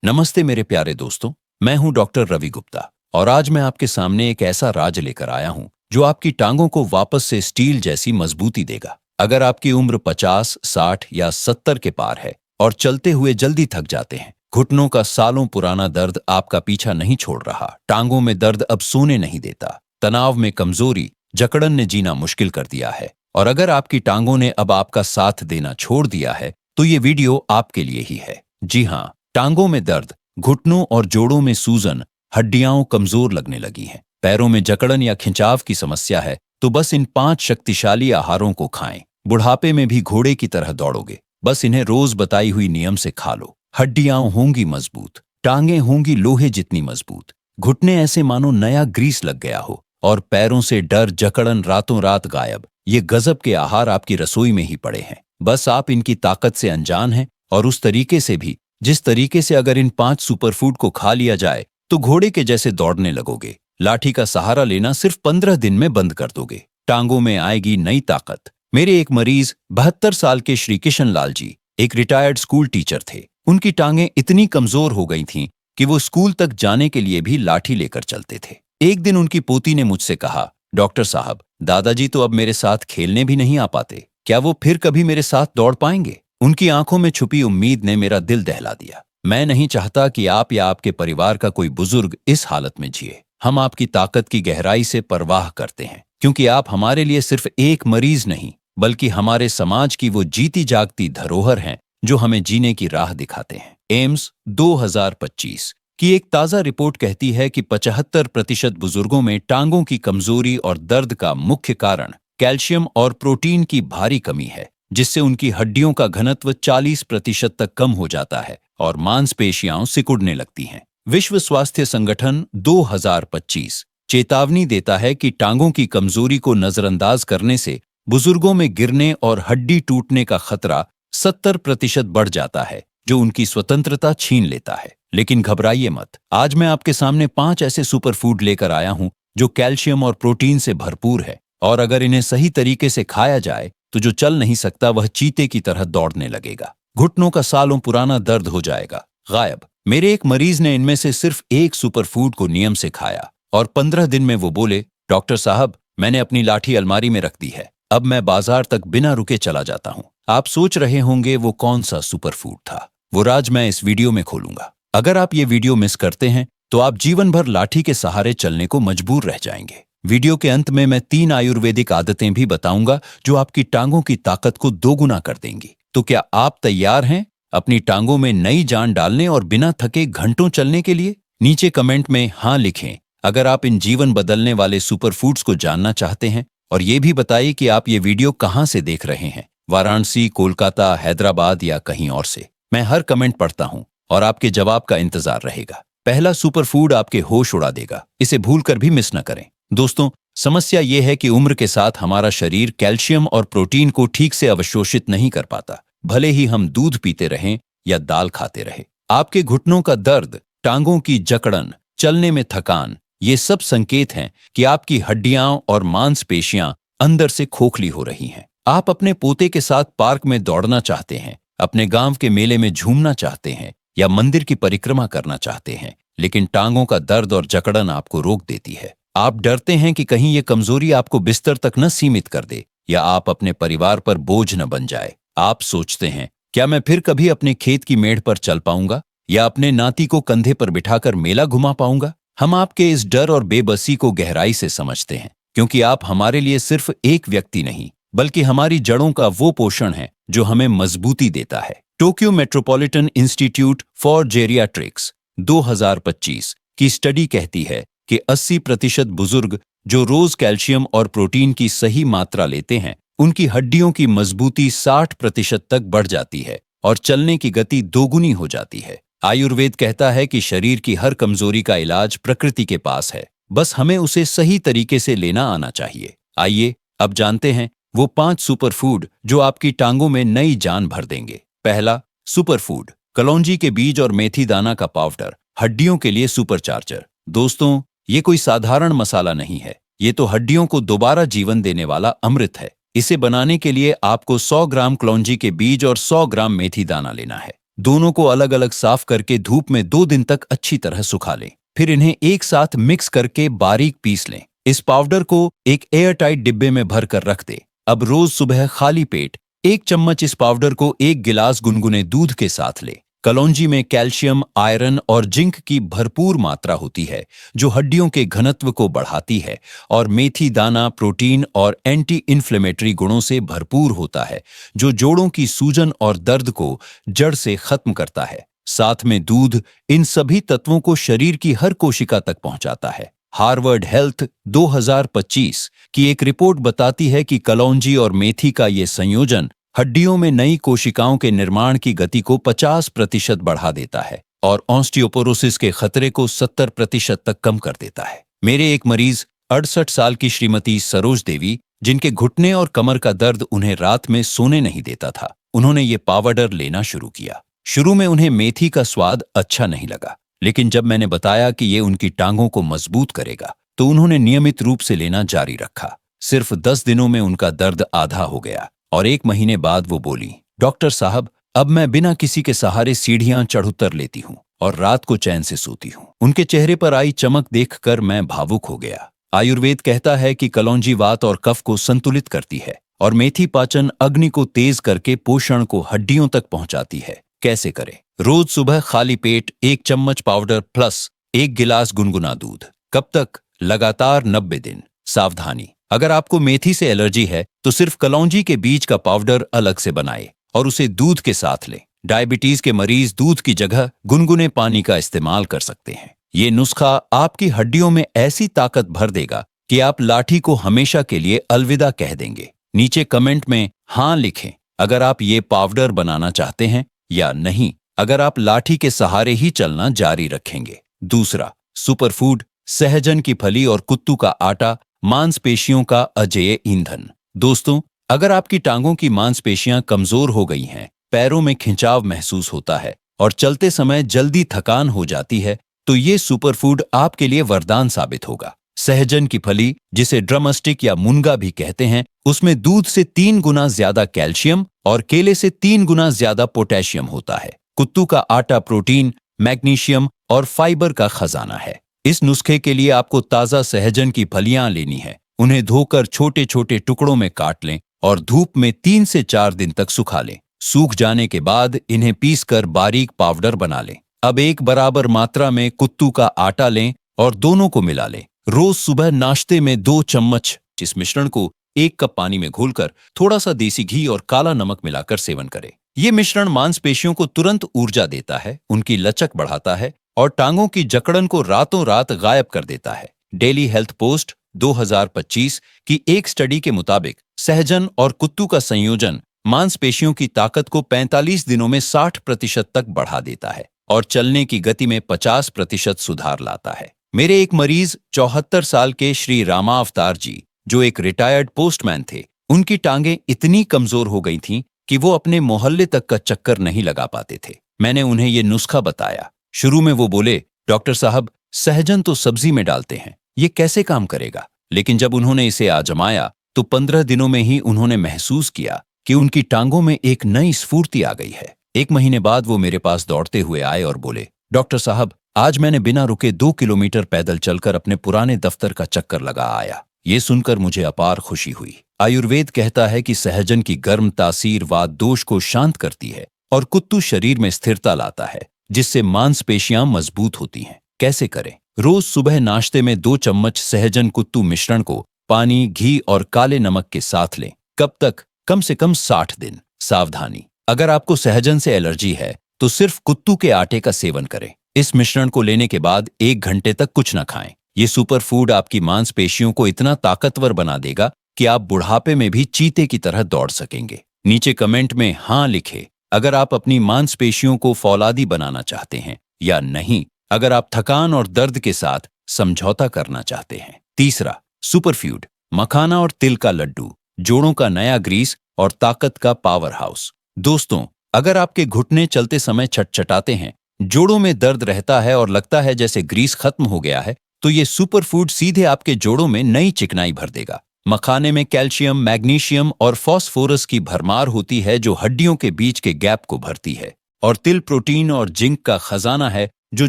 नमस्ते मेरे प्यारे दोस्तों, मैं हूं डॉक्टर रवि गुप्ता और आज मैं आपके सामने एक ऐसा राज लेकर आया हूं जो आपकी टांगों को वापस से स्टील जैसी मजबूती देगा। अगर आपकी उम्र 50, 60 या 70 के पार है और चलते हुए जल्दी थक जाते हैं, घुटनों का सालों पुराना दर्द आपका पीछा नहीं छोड़ रहा, टांगों में दर्द अब सोने नहीं देता, तनाव में कमजोरी, जकड़न ने जीना मुश्किल कर दिया है और अगर आपकी टांगों ने अब आपका साथ देना छोड़ दिया है तो ये वीडियो आपके लिए ही है। जी हाँ, टांगों में दर्द, घुटनों और जोड़ों में सूजन, हड्डियां कमजोर लगने लगी हैं, पैरों में जकड़न या खिंचाव की समस्या है तो बस इन 5 शक्तिशाली आहारों को खाएं। बुढ़ापे में भी घोड़े की तरह दौड़ोगे, बस इन्हें रोज बताई हुई नियम से खा लो। हड्डियां होंगी मजबूत, टांगें होंगी लोहे जितनी मजबूत, घुटने ऐसे मानो नया ग्रीस लग गया हो और पैरों से डर जकड़न रातों रात गायब। ये गजब के आहार आपकी रसोई में ही पड़े हैं, बस आप इनकी ताकत से अनजान हैं और उस तरीके से भी जिस तरीके से अगर इन 5 सुपरफूड को खा लिया जाए तो घोड़े के जैसे दौड़ने लगोगे। लाठी का सहारा लेना सिर्फ 15 दिन में बंद कर दोगे, टांगों में आएगी नई ताकत। मेरे एक मरीज 72 साल के श्री किशन लाल जी एक रिटायर्ड स्कूल टीचर थे। उनकी टांगें इतनी कमजोर हो गई थीं कि वो स्कूल तक जाने के लिए भी लाठी लेकर चलते थे। एक दिन उनकी पोती ने मुझसे कहा, डॉक्टर साहब, दादाजी तो अब मेरे साथ खेलने भी नहीं आ पाते, क्या वो फिर कभी मेरे साथ दौड़ पाएंगे? उनकी आंखों में छुपी उम्मीद ने मेरा दिल दहला दिया। मैं नहीं चाहता कि आप या आपके परिवार का कोई बुजुर्ग इस हालत में जिए। हम आपकी ताकत की गहराई से परवाह करते हैं क्योंकि आप हमारे लिए सिर्फ एक मरीज नहीं बल्कि हमारे समाज की वो जीती जागती धरोहर हैं जो हमें जीने की राह दिखाते हैं। एम्स 2025 की एक ताजा रिपोर्ट कहती है कि 75% बुजुर्गों में टांगों की कमजोरी और दर्द का मुख्य कारण कैल्शियम और प्रोटीन की भारी कमी है, जिससे उनकी हड्डियों का घनत्व 40% तक कम हो जाता है और मांसपेशियां सिकुड़ने लगती हैं। विश्व स्वास्थ्य संगठन 2025 चेतावनी देता है कि टांगों की कमजोरी को नजरअंदाज करने से बुजुर्गों में गिरने और हड्डी टूटने का खतरा 70% बढ़ जाता है, जो उनकी स्वतंत्रता छीन लेता है। लेकिन घबराइए मत, आज मैं आपके सामने 5 ऐसे सुपरफूड लेकर आया हूं जो कैल्शियम और प्रोटीन से भरपूर है और अगर इन्हें सही तरीके से खाया जाए तो जो चल नहीं सकता वह चीते की तरह दौड़ने लगेगा। घुटनों का सालों पुराना दर्द हो जाएगा गायब। मेरे एक मरीज ने इनमें से सिर्फ एक सुपरफूड को नियम से खाया और 15 दिन में वो बोले, डॉक्टर साहब, मैंने अपनी लाठी अलमारी में रख दी है, अब मैं बाजार तक बिना रुके चला जाता हूं। आप सोच रहे होंगे वो कौन सा सुपरफूड था? वो राज मैं इस वीडियो में खोलूंगा। अगर आप ये वीडियो मिस करते हैं तो आप जीवन भर लाठी के सहारे चलने को मजबूर रह जाएंगे। वीडियो के अंत में मैं 3 आयुर्वेदिक आदतें भी बताऊंगा जो आपकी टांगों की ताकत को दोगुना कर देंगी। तो क्या आप तैयार हैं अपनी टांगों में नई जान डालने और बिना थके घंटों चलने के लिए? नीचे कमेंट में हाँ लिखें अगर आप इन जीवन बदलने वाले सुपरफूड्स को जानना चाहते हैं और ये भी बताइए कि आप ये वीडियो कहां से देख रहे हैं, वाराणसी, कोलकाता, हैदराबाद या कहीं और से। मैं हर कमेंट पढ़ता हूं और आपके जवाब का इंतजार रहेगा। पहला सुपरफूड आपके होश उड़ा देगा, इसे भूलकर भी मिस न करें। दोस्तों, समस्या यह है कि उम्र के साथ हमारा शरीर कैल्शियम और प्रोटीन को ठीक से अवशोषित नहीं कर पाता, भले ही हम दूध पीते रहें या दाल खाते रहें। आपके घुटनों का दर्द, टांगों की जकड़न, चलने में थकान, ये सब संकेत हैं कि आपकी हड्डियां और मांसपेशियां अंदर से खोखली हो रही हैं। आप अपने पोते के साथ पार्क में दौड़ना चाहते हैं, अपने गांव के मेले में झूमना चाहते हैं या मंदिर की परिक्रमा करना चाहते हैं, लेकिन टांगों का दर्द और जकड़न आपको रोक देती है। आप डरते हैं कि कहीं ये कमजोरी आपको बिस्तर तक न सीमित कर दे या आप अपने परिवार पर बोझ न बन जाए। आप सोचते हैं, क्या मैं फिर कभी अपने खेत की मेड़ पर चल पाऊंगा या अपने नाती को कंधे पर बिठाकर मेला घुमा पाऊंगा? हम आपके इस डर और बेबसी को गहराई से समझते हैं क्योंकि आप हमारे लिए सिर्फ एक व्यक्ति नहीं बल्कि हमारी जड़ों का वो पोषण है जो हमें मजबूती देता है। Tokyo metropolitan institute for geriatrics 2025 की स्टडी कहती है कि 80% बुजुर्ग जो रोज कैल्शियम और प्रोटीन की सही मात्रा लेते हैं, उनकी हड्डियों की मजबूती 60% तक बढ़ जाती है और चलने की गति दोगुनी हो जाती है। आयुर्वेद कहता है कि शरीर की हर कमजोरी का इलाज प्रकृति के पास है, बस हमें उसे सही तरीके से लेना आना चाहिए। आइए अब जानते हैं वो 5 सुपरफूड जो आपकी टांगों में नई जान भर देंगे। पहला सुपरफूड, कलौंजी के बीज और मेथी दाना का पाउडर, हड्डियों के लिए सुपरचार्जर। दोस्तों, ये कोई साधारण मसाला नहीं है, ये तो हड्डियों को दोबारा जीवन देने वाला अमृत है। इसे बनाने के लिए आपको 100 ग्राम कलौंजी के बीज और 100 ग्राम मेथी दाना लेना है। दोनों को अलग अलग साफ करके धूप में 2 दिन तक अच्छी तरह सुखा लें। फिर इन्हें एक साथ मिक्स करके बारीक पीस लें। इस पाउडर को एक एयरटाइट डिब्बे में भरकर रख दें। अब रोज सुबह खाली पेट 1 चम्मच इस पाउडर को 1 गिलास गुनगुने दूध के साथ लें। कलौंजी में कैल्शियम, आयरन और जिंक की भरपूर मात्रा होती है, जो हड्डियों के घनत्व को बढ़ाती है, और मेथी दाना प्रोटीन और एंटी इन्फ्लेमेटरी गुणों से भरपूर होता है, जो जोड़ों की सूजन और दर्द को जड़ से खत्म करता है। साथ में दूध इन सभी तत्वों को शरीर की हर कोशिका तक पहुंचाता है। हार्वर्ड हेल्थ 2025 की एक रिपोर्ट बताती है कि कलौंजी और मेथी का ये संयोजन हड्डियों में नई कोशिकाओं के निर्माण की गति को 50% बढ़ा देता है और ऑस्टियोपोरोसिस के खतरे को 70% तक कम कर देता है। मेरे एक मरीज 68 साल की श्रीमती सरोज देवी, जिनके घुटने और कमर का दर्द उन्हें रात में सोने नहीं देता था, उन्होंने ये पावडर लेना शुरू किया। शुरू में उन्हें मेथी का स्वाद अच्छा नहीं लगा, लेकिन जब मैंने बताया कि ये उनकी टांगों को मजबूत करेगा, तो उन्होंने नियमित रूप से लेना जारी रखा। सिर्फ 10 दिनों में उनका दर्द आधा हो गया और 1 महीने बाद वो बोली, डॉक्टर साहब, अब मैं बिना किसी के सहारे सीढ़ियां चढ़ उतर लेती हूँ और रात को चैन से सोती हूँ। उनके चेहरे पर आई चमक देखकर मैं भावुक हो गया। आयुर्वेद कहता है कि कलौंजी वात और कफ को संतुलित करती है और मेथी पाचन अग्नि को तेज करके पोषण को हड्डियों तक पहुंचाती है। कैसे करें? रोज सुबह खाली पेट 1 चम्मच पाउडर प्लस 1 गिलास गुनगुना दूध। कब तक? लगातार 90 दिन। सावधानी, अगर आपको मेथी से एलर्जी है तो सिर्फ कलौंजी के बीज का पाउडर अलग से बनाएं और उसे दूध के साथ लें। डायबिटीज के मरीज दूध की जगह गुनगुने पानी का इस्तेमाल कर सकते हैं। ये नुस्खा आपकी हड्डियों में ऐसी ताकत भर देगा कि आप लाठी को हमेशा के लिए अलविदा कह देंगे। नीचे कमेंट में हाँ लिखें अगर आप ये पाउडर बनाना चाहते हैं, या नहीं अगर आप लाठी के सहारे ही चलना जारी रखेंगे। दूसरा, सुपरफूड सहजन की फली और कुत्तू का आटा, मांसपेशियों का अजेय ईंधन। दोस्तों, अगर आपकी टांगों की मांसपेशियां कमजोर हो गई हैं, पैरों में खिंचाव महसूस होता है और चलते समय जल्दी थकान हो जाती है, तो ये सुपरफूड आपके लिए वरदान साबित होगा। सहजन की फली, जिसे ड्रमस्टिक या मुनगा भी कहते हैं, उसमें दूध से 3 गुना ज्यादा कैल्शियम और केले से 3 गुना ज्यादा पोटेशियम होता है। कुत्तू का आटा प्रोटीन, मैग्नीशियम और फाइबर का खजाना है। इस नुस्खे के लिए आपको ताजा सहजन की फलियां लेनी है। उन्हें धोकर छोटे छोटे टुकड़ों में काट लें और धूप में 3 से 4 दिन तक सुखा लें। सूख जाने के बाद इन्हें पीसकर बारीक पाउडर बना लें। अब एक बराबर मात्रा में कुत्तू का आटा लें और दोनों को मिला लें। रोज सुबह नाश्ते में 2 चम्मच इस मिश्रण को 1 कप पानी में घोलकर थोड़ा सा देसी घी और काला नमक मिलाकर सेवन करें। ये मिश्रण मांसपेशियों को तुरंत ऊर्जा देता है, उनकी लचक बढ़ाता है और टांगों की जकड़न को रातों रात गायब कर देता है। डेली हेल्थ पोस्ट 2025 की एक स्टडी के मुताबिक सहजन और कुत्तू का संयोजन मांसपेशियों की ताकत को 45 दिनों में 60% तक बढ़ा देता है और चलने की गति में 50% सुधार लाता है। मेरे एक मरीज 74 साल के श्री रामा अवतार जी, जो एक रिटायर्ड पोस्टमैन थे, उनकी टांगें इतनी कमजोर हो गई थीं कि वो अपने मोहल्ले तक का चक्कर नहीं लगा पाते थे। मैंने उन्हें ये नुस्खा बताया। शुरू में वो बोले, डॉक्टर साहब, सहजन तो सब्जी में डालते हैं, ये कैसे काम करेगा? लेकिन जब उन्होंने इसे आजमाया तो 15 दिनों में ही उन्होंने महसूस किया कि उनकी टांगों में एक नई स्फूर्ति आ गई है। 1 महीने बाद वो मेरे पास दौड़ते हुए आए और बोले, डॉक्टर साहब, आज मैंने बिना रुके 2 किलोमीटर पैदल चलकर अपने पुराने दफ्तर का चक्कर लगा आया। ये सुनकर मुझे अपार खुशी हुई। आयुर्वेद कहता है कि सहजन की गर्म तासीर वात दोष को शांत करती है और कुत्तू शरीर में स्थिरता लाता है, जिससे मांसपेशियां मजबूत होती हैं। कैसे करें? रोज सुबह नाश्ते में 2 चम्मच सहजन कुत्तू मिश्रण को पानी, घी और काले नमक के साथ लें। कब तक? कम से कम 60 दिन। सावधानी, अगर आपको सहजन से एलर्जी है तो सिर्फ कुत्तू के आटे का सेवन करें। इस मिश्रण को लेने के बाद 1 घंटे तक कुछ न खाएं। ये सुपर फूड आपकी मांसपेशियों को इतना ताकतवर बना देगा कि आप बुढ़ापे में भी चीते की तरह दौड़ सकेंगे। नीचे कमेंट में हाँ लिखे अगर आप अपनी मांसपेशियों को फौलादी बनाना चाहते हैं, या नहीं अगर आप थकान और दर्द के साथ समझौता करना चाहते हैं। तीसरा, सुपरफूड मखाना और तिल का लड्डू, जोड़ों का नया ग्रीस और ताकत का पावर हाउस। दोस्तों, अगर आपके घुटने चलते समय छटछटाते हैं, जोड़ों में दर्द रहता है और लगता है जैसे ग्रीस खत्म हो गया है, तो ये सुपरफूड सीधे आपके जोड़ों में नई चिकनाई भर देगा। मखाने में कैल्शियम, मैग्नीशियम और फास्फोरस की भरमार होती है, जो हड्डियों के बीच के गैप को भरती है। और तिल प्रोटीन और जिंक का खजाना है जो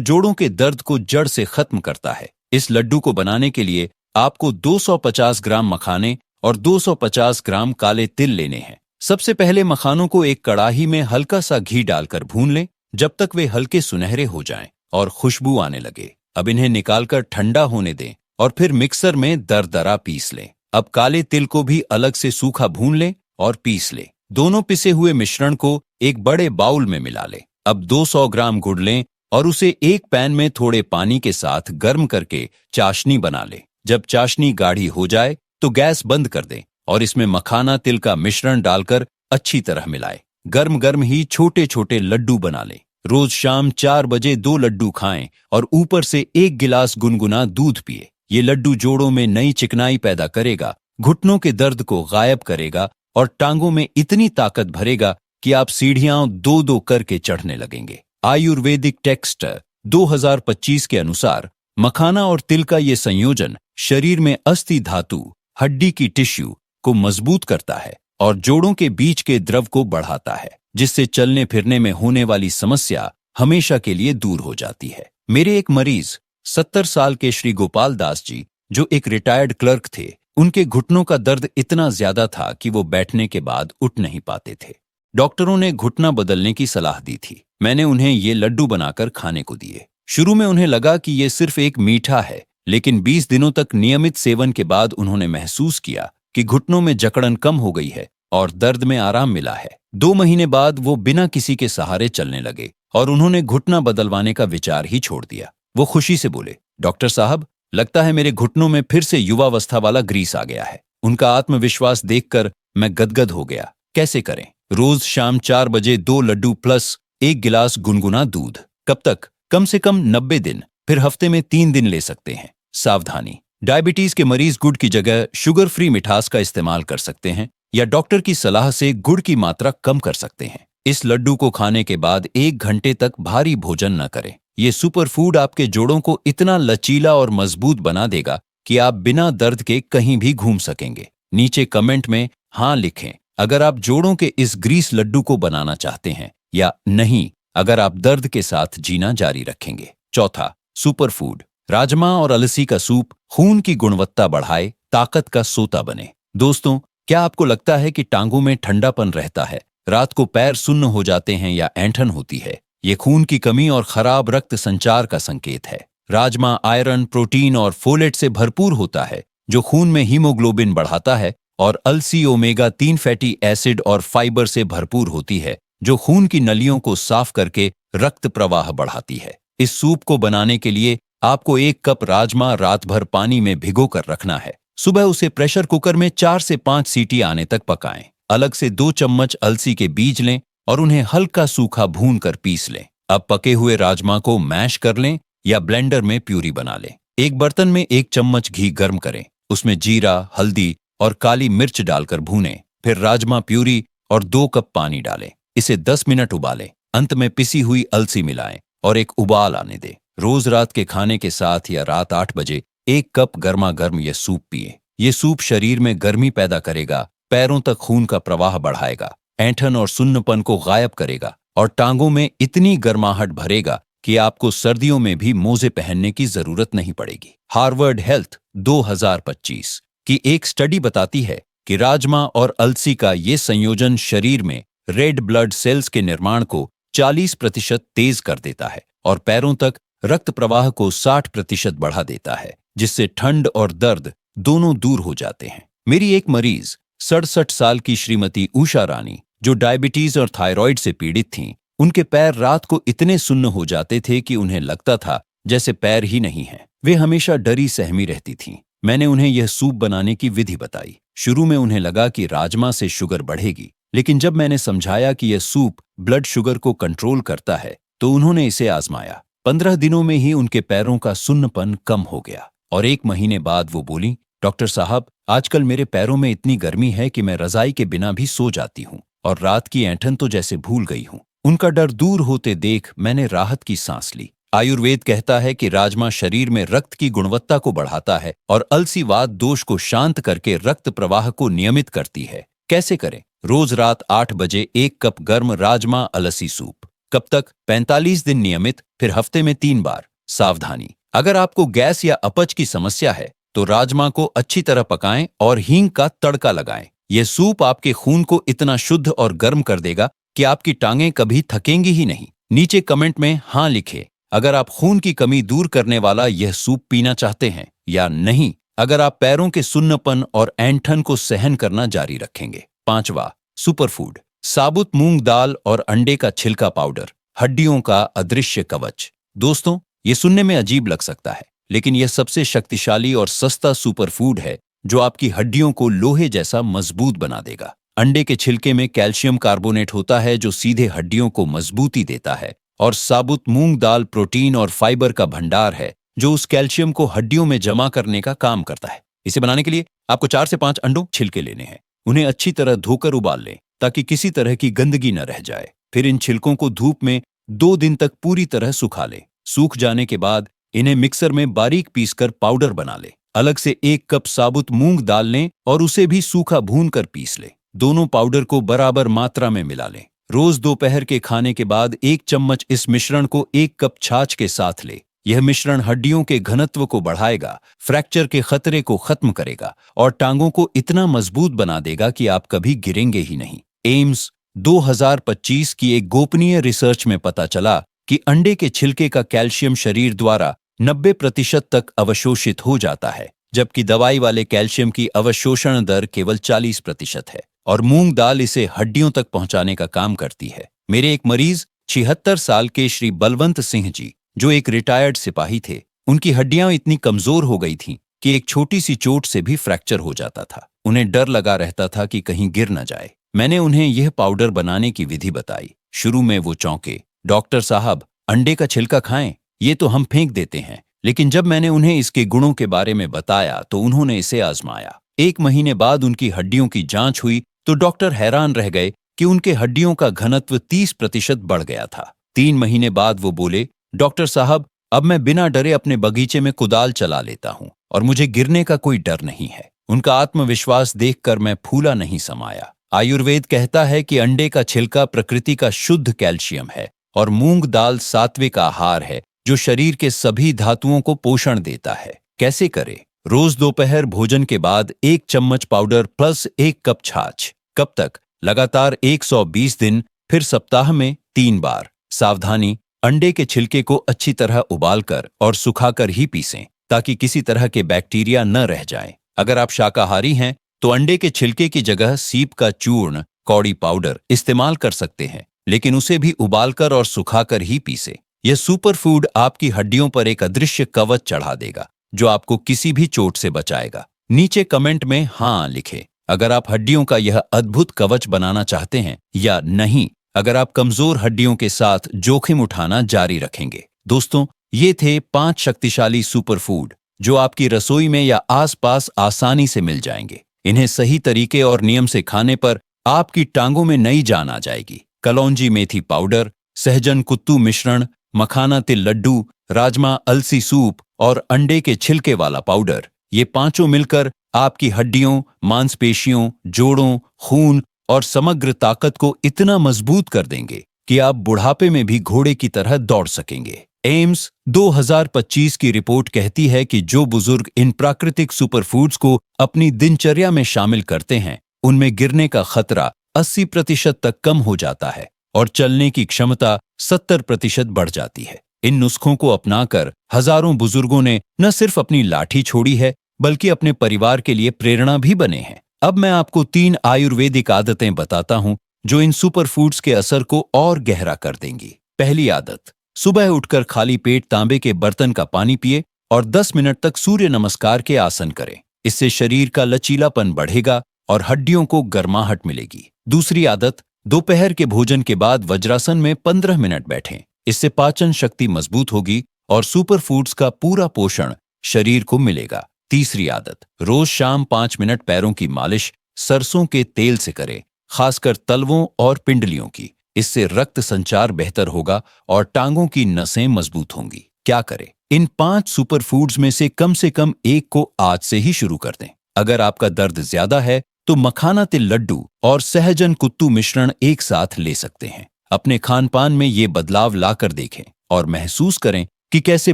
जोड़ों के दर्द को जड़ से खत्म करता है। इस लड्डू को बनाने के लिए आपको 250 ग्राम मखाने और 250 ग्राम काले तिल लेने हैं। सबसे पहले मखानों को एक कड़ाही में हल्का सा घी डालकर भून लें जब तक वे हल्के सुनहरे हो जाएं और खुशबू आने लगे। अब इन्हें निकालकर ठंडा होने दें और फिर मिक्सर में दरदरा पीस लें। अब काले तिल को भी अलग से सूखा भून लें और पीस लें। दोनों पिसे हुए मिश्रण को एक बड़े बाउल में मिला लें। अब 200 ग्राम गुड़ लें और उसे एक पैन में थोड़े पानी के साथ गर्म करके चाशनी बना लें। जब चाशनी गाढ़ी हो जाए तो गैस बंद कर दें और इसमें मखाना तिल का मिश्रण डालकर अच्छी तरह मिलाएं। गर्म गर्म ही छोटे छोटे लड्डू बना लें। रोज शाम 4 बजे 2 लड्डू खाएं और ऊपर से 1 गिलास गुनगुना दूध पिए। ये लड्डू जोड़ों में नई चिकनाई पैदा करेगा, घुटनों के दर्द को गायब करेगा और टांगों में इतनी ताकत भरेगा कि आप सीढ़ियां 2-2 करके चढ़ने लगेंगे। आयुर्वेदिक टेक्स्ट 2025 के अनुसार मखाना और तिल का ये संयोजन शरीर में अस्थि धातु, हड्डी की टिश्यू को मजबूत करता है और जोड़ों के बीच के द्रव को बढ़ाता है, जिससे चलने फिरने में होने वाली समस्या हमेशा के लिए दूर हो जाती है। मेरे एक मरीज 70 साल के श्री गोपाल दास जी, जो एक रिटायर्ड क्लर्क थे, उनके घुटनों का दर्द इतना ज्यादा था कि वो बैठने के बाद उठ नहीं पाते थे। डॉक्टरों ने घुटना बदलने की सलाह दी थी। मैंने उन्हें ये लड्डू बनाकर खाने को दिए। शुरू में उन्हें लगा कि ये सिर्फ एक मीठा है, लेकिन 20 दिनों तक नियमित सेवन के बाद उन्होंने महसूस किया कि घुटनों में जकड़न कम हो गई है और दर्द में आराम मिला है। 2 महीने बाद वो बिना किसी के सहारे चलने लगे और उन्होंने घुटना बदलवाने का विचार ही छोड़ दिया। वो खुशी से बोले, डॉक्टर साहब, लगता है मेरे घुटनों में फिर से युवावस्था वाला ग्रीस आ गया है। उनका आत्मविश्वास देखकर मैं गदगद हो गया। कैसे करें? रोज शाम 4 बजे 2 लड्डू प्लस 1 गिलास गुनगुना दूध। कब तक? कम से कम 90 दिन, फिर हफ्ते में 3 दिन ले सकते हैं। सावधानी, डायबिटीज के मरीज गुड़ की जगह शुगर फ्री मिठास का इस्तेमाल कर सकते हैं या डॉक्टर की सलाह से गुड़ की मात्रा कम कर सकते हैं। इस लड्डू को खाने के बाद 1 घंटे तक भारी भोजन न करें। ये सुपर फूड आपके जोड़ों को इतना लचीला और मजबूत बना देगा कि आप बिना दर्द के कहीं भी घूम सकेंगे। नीचे कमेंट में हाँ लिखें अगर आप जोड़ों के इस ग्रीस लड्डू को बनाना चाहते हैं, या नहीं अगर आप दर्द के साथ जीना जारी रखेंगे। चौथा, सुपर फूड। राजमा और अलसी का सूप खून की गुणवत्ता बढ़ाए, ताकत का सोता बने। दोस्तों, क्या आपको लगता है कि टांगों में ठंडापन रहता है, रात को पैर सुन्न हो जाते हैं या ऐंठन होती है? ये खून की कमी और खराब रक्त संचार का संकेत है। राजमा आयरन, प्रोटीन और फोलेट से भरपूर होता है, जो खून में हीमोग्लोबिन बढ़ाता है, और अलसी ओमेगा 3 फैटी एसिड और फाइबर से भरपूर होती है, जो खून की नलियों को साफ करके रक्त प्रवाह बढ़ाती है। इस सूप को बनाने के लिए आपको 1 कप राजमा रात भर पानी में भिगो कर रखना है। सुबह उसे प्रेशर कुकर में 4 से 5 सीटी आने तक पकाएं। अलग से 2 चम्मच अलसी के बीज लें और उन्हें हल्का सूखा भून कर पीस लें। अब पके हुए राजमा को मैश कर लें या ब्लेंडर में प्यूरी बना लें। एक बर्तन में 1 चम्मच घी गर्म करें, उसमें जीरा, हल्दी और काली मिर्च डालकर भूनें। फिर राजमा प्यूरी और 2 कप पानी डालें। इसे 10 मिनट उबालें। अंत में पिसी हुई अलसी मिलाएं और एक उबाल आने दें। रोज रात के खाने के साथ या रात 8 बजे 1 कप गर्मा गर्म यह सूप पिए। ये सूप शरीर में गर्मी पैदा करेगा, पैरों तक खून का प्रवाह बढ़ाएगा, ऐंठन और सुन्नपन को गायब करेगा और टांगों में इतनी गर्माहट भरेगा कि आपको सर्दियों में भी मोजे पहनने की जरूरत नहीं पड़ेगी। हार्वर्ड हेल्थ 2025 की एक स्टडी बताती है कि राजमा और अलसी का ये संयोजन शरीर में रेड ब्लड सेल्स के निर्माण को 40% तेज कर देता है और पैरों तक रक्त प्रवाह को 60% बढ़ा देता है, जिससे ठंड और दर्द दोनों दूर हो जाते हैं। मेरी एक मरीज 67 साल की श्रीमती उषा रानी, जो डायबिटीज और थायराइड से पीड़ित थीं, उनके पैर रात को इतने सुन्न हो जाते थे कि उन्हें लगता था जैसे पैर ही नहीं हैं। वे हमेशा डरी सहमी रहती थीं। मैंने उन्हें यह सूप बनाने की विधि बताई। शुरू में उन्हें लगा कि राजमा से शुगर बढ़ेगी, लेकिन जब मैंने समझाया कि यह सूप ब्लड शुगर को कंट्रोल करता है, तो उन्होंने इसे आजमाया। 15 दिनों में ही उनके पैरों का सुन्नपन कम हो गया और 1 महीने बाद वो बोली, डॉक्टर साहब, आजकल मेरे पैरों में इतनी गर्मी है कि मैं रजाई के बिना भी सो जाती हूँ और रात की ऐंठन तो जैसे भूल गई हूँ। उनका डर दूर होते देख मैंने राहत की सांस ली। आयुर्वेद कहता है कि राजमा शरीर में रक्त की गुणवत्ता को बढ़ाता है और अलसीवाद दोष को शांत करके रक्त प्रवाह को नियमित करती है। कैसे करें? रोज रात 8 बजे 1 कप गर्म राजमा अलसी सूप। कब तक? 45 दिन नियमित, फिर हफ्ते में 3 बार। सावधानी, अगर आपको गैस या अपच की समस्या है तो राजमा को अच्छी तरह पकाएं और हींग का तड़का लगाएं। यह सूप आपके खून को इतना शुद्ध और गर्म कर देगा कि आपकी टांगें कभी थकेंगी ही नहीं। नीचे कमेंट में हाँ लिखें अगर आप खून की कमी दूर करने वाला यह सूप पीना चाहते हैं, या नहीं अगर आप पैरों के सुन्नपन और ऐंठन को सहन करना जारी रखेंगे। 5वां सुपरफूड, साबुत मूंग दाल और अंडे का छिलका पाउडर, हड्डियों का अदृश्य कवच। दोस्तों, ये सुनने में अजीब लग सकता है, लेकिन यह सबसे शक्तिशाली और सस्ता सुपरफूड है जो आपकी हड्डियों को लोहे जैसा मजबूत बना देगा। अंडे के छिलके में कैल्शियम कार्बोनेट होता है जो सीधे हड्डियों को मजबूती देता है, और साबुत मूंग दाल प्रोटीन और फाइबर का भंडार है जो उस कैल्शियम को हड्डियों में जमा करने का काम करता है। इसे बनाने के लिए आपको 4 से 5 अंडों छिलके लेने हैं। उन्हें अच्छी तरह धोकर उबाल लें ताकि किसी तरह की गंदगी न रह जाए। फिर इन छिलकों को धूप में 2 दिन तक पूरी तरह सुखा लें। सूख जाने के बाद इन्हें मिक्सर में बारीक पीसकर पाउडर बना लें। अलग से 1 कप साबुत मूंग दाल लें और उसे भी सूखा भूनकर पीस लें। दोनों पाउडर को बराबर मात्रा में मिला लें। रोज दोपहर के खाने के बाद 1 चम्मच इस मिश्रण को 1 कप छाछ के साथ लें। यह मिश्रण हड्डियों के घनत्व को बढ़ाएगा, फ्रैक्चर के खतरे को खत्म करेगा और टांगों को इतना मजबूत बना देगा कि आप कभी गिरेंगे ही नहीं। एम्स 2025 की एक गोपनीय रिसर्च में पता चला कि अंडे के छिलके का कैल्शियम शरीर द्वारा 90% तक अवशोषित हो जाता है, जबकि दवाई वाले कैल्शियम की अवशोषण दर केवल 40% है, और मूंग दाल इसे हड्डियों तक पहुंचाने का काम करती है। मेरे एक मरीज 76 साल के श्री बलवंत सिंह जी, जो एक रिटायर्ड सिपाही थे, उनकी हड्डियां इतनी कमजोर हो गई थीं कि एक छोटी सी चोट से भी फ्रैक्चर हो जाता था। उन्हें डर लगा रहता था कि कहीं गिर न जाए। मैंने उन्हें यह पाउडर बनाने की विधि बताई। शुरू में वो चौंके, डॉक्टर साहब, अंडे का छिलका खाएं, ये तो हम फेंक देते हैं। लेकिन जब मैंने उन्हें इसके गुणों के बारे में बताया तो उन्होंने इसे आजमाया। 1 महीने बाद उनकी हड्डियों की जांच हुई तो डॉक्टर हैरान रह गए कि उनके हड्डियों का घनत्व 30% बढ़ गया था। 3 महीने बाद वो बोले, डॉक्टर साहब, अब मैं बिना डरे अपने बगीचे में कुदाल चला लेता हूं और मुझे गिरने का कोई डर नहीं है। उनका आत्मविश्वास देखकर मैं फूला नहीं समाया। आयुर्वेद कहता है कि अंडे का छिलका प्रकृति का शुद्ध कैल्शियम है और मूंग दाल सात्विक आहार है जो शरीर के सभी धातुओं को पोषण देता है। कैसे करें? रोज दोपहर भोजन के बाद 1 चम्मच पाउडर प्लस 1 कप छाछ। कब तक? लगातार 120 दिन, फिर सप्ताह में 3 बार। सावधानी, अंडे के छिलके को अच्छी तरह उबालकर और सुखाकर ही पीसें ताकि किसी तरह के बैक्टीरिया न रह जाएं। अगर आप शाकाहारी हैं तो अंडे के छिलके की जगह सीप का चूर्ण, कौड़ी पाउडर इस्तेमाल कर सकते हैं, लेकिन उसे भी उबालकर और सुखाकर ही पीसें। यह सुपरफूड आपकी हड्डियों पर एक अदृश्य कवच चढ़ा देगा जो आपको किसी भी चोट से बचाएगा। नीचे कमेंट में हाँ लिखें अगर आप हड्डियों का यह अद्भुत कवच बनाना चाहते हैं, या नहीं अगर आप कमजोर हड्डियों के साथ जोखिम उठाना जारी रखेंगे। दोस्तों, ये थे 5 शक्तिशाली सुपरफूड जो आपकी रसोई में या आसपास आसानी से मिल जाएंगे। इन्हें सही तरीके और नियम से खाने पर आपकी टांगों में नई जान आ जाएगी। कलौंजी मेथी पाउडर, सहजन कुत्तू मिश्रण, मखाना तिल लड्डू, राजमा अलसी सूप और अंडे के छिलके वाला पाउडर, ये पांचों मिलकर आपकी हड्डियों, मांसपेशियों, जोड़ों, खून और समग्र ताकत को इतना मजबूत कर देंगे कि आप बुढ़ापे में भी घोड़े की तरह दौड़ सकेंगे। एम्स 2025 की रिपोर्ट कहती है कि जो बुजुर्ग इन प्राकृतिक सुपरफूड्स को अपनी दिनचर्या में शामिल करते हैं, उनमें गिरने का खतरा 80% तक कम हो जाता है और चलने की क्षमता 70% बढ़ जाती है। इन नुस्खों को अपनाकर हजारों बुजुर्गों ने न सिर्फ अपनी लाठी छोड़ी है, बल्कि अपने परिवार के लिए प्रेरणा भी बने हैं। अब मैं आपको 3 आयुर्वेदिक आदतें बताता हूं जो इन सुपरफूड्स के असर को और गहरा कर देंगी। पहली आदत, सुबह उठकर खाली पेट तांबे के बर्तन का पानी पिए और 10 मिनट तक सूर्य नमस्कार के आसन करें। इससे शरीर का लचीलापन बढ़ेगा और हड्डियों को गर्माहट मिलेगी। दूसरी आदत, दोपहर के भोजन के बाद वज्रासन में 15 मिनट बैठें। इससे पाचन शक्ति मजबूत होगी और सुपरफूड्स का पूरा पोषण शरीर को मिलेगा। तीसरी आदत, रोज शाम 5 मिनट पैरों की मालिश सरसों के तेल से करें, खासकर तलवों और पिंडलियों की। इससे रक्त संचार बेहतर होगा और टांगों की नसें मजबूत होंगी। क्या करें? इन 5 सुपरफूड्स में से कम एक को आज से ही शुरू कर दें। अगर आपका दर्द ज्यादा है तो मखाना तिल लड्डू और सहजन कुत्तू मिश्रण एक साथ ले सकते हैं। अपने खान पान में ये बदलाव लाकर देखें और महसूस करें कि कैसे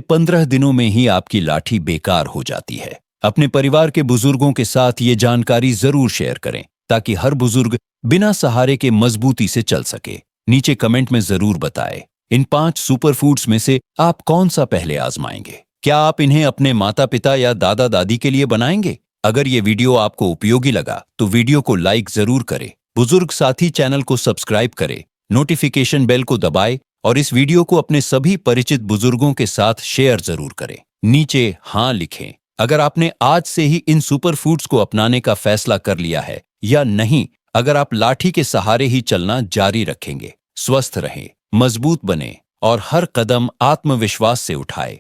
15 दिनों में ही आपकी लाठी बेकार हो जाती है। अपने परिवार के बुजुर्गों के साथ ये जानकारी जरूर शेयर करें ताकि हर बुजुर्ग बिना सहारे के मजबूती से चल सके। नीचे कमेंट में जरूर बताएं इन 5 सुपर फूड्स में से आप कौन सा पहले आजमाएंगे। क्या आप इन्हें अपने माता पिता या दादा दादी के लिए बनाएंगे? अगर ये वीडियो आपको उपयोगी लगा तो वीडियो को लाइक जरूर करें। बुजुर्ग साथी चैनल को सब्सक्राइब करें, नोटिफिकेशन बेल को दबाएं और इस वीडियो को अपने सभी परिचित बुजुर्गों के साथ शेयर जरूर करें। नीचे हाँ लिखें अगर आपने आज से ही इन सुपर फूड्स को अपनाने का फैसला कर लिया है, या नहीं अगर आप लाठी के सहारे ही चलना जारी रखेंगे। स्वस्थ रहें, मजबूत बने और हर कदम आत्मविश्वास से उठाएं।